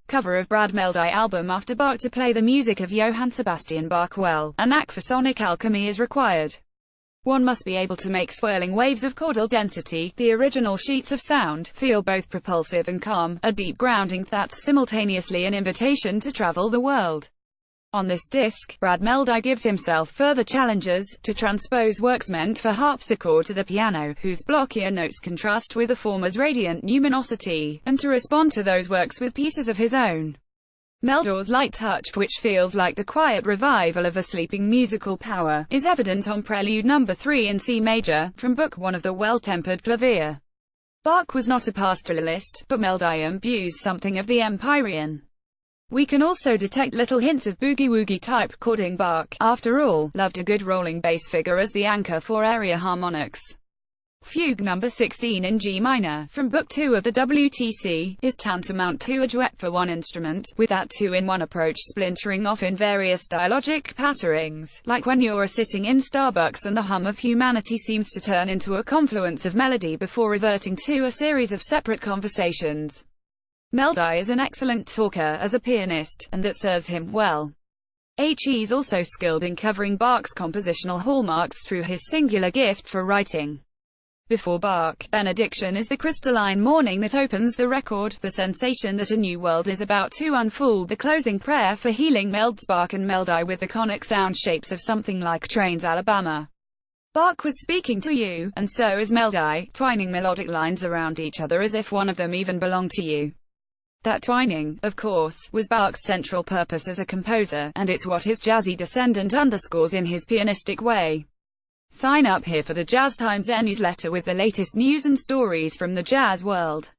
cover of Brad Mehldau album after Bach to play the music of Johann Sebastian Bach well. A knack for sonic alchemy is required. One must be able to make swirling waves of chordal density, the original sheets of sound, feel both propulsive and calm, a deep grounding that's simultaneously an invitation to travel the world. On this disc, Brad Mehldau gives himself further challenges, to transpose works meant for harpsichord to the piano, whose blockier notes contrast with the former's radiant numinosity, and to respond to those works with pieces of his own. Mehldau's light touch, which feels like the quiet revival of a sleeping musical power, is evident on Prelude No. 3 in C major, from Book 1 of the Well-Tempered Clavier. Bach was not a pastoralist, but Mehldau imbues something of the Empyrean. We can also detect little hints of boogie-woogie type chording. Bach, after all, loved a good rolling bass figure as the anchor for area harmonics. Fugue No. 16 in G minor, from Book 2 of the WTC, is tantamount to a duet for one instrument, with that two-in-one approach splintering off in various dialogic patterings, like when you're sitting in Starbucks and the hum of humanity seems to turn into a confluence of melody before reverting to a series of separate conversations. Mehldau is an excellent talker as a pianist, and that serves him well. He's also skilled in covering Bach's compositional hallmarks through his singular gift for writing. Before Bach, benediction is the crystalline morning that opens the record, the sensation that a new world is about to unfold, the closing prayer for healing melds Bach and Mehldau with the conic sound shapes of something like Trains Alabama. Bach was speaking to you, and so is Mehldau, twining melodic lines around each other as if one of them even belonged to you. That twining, of course, was Bach's central purpose as a composer, and it's what his jazzy descendant underscores in his pianistic way. Sign up here for the Jazz Times newsletter with the latest news and stories from the jazz world.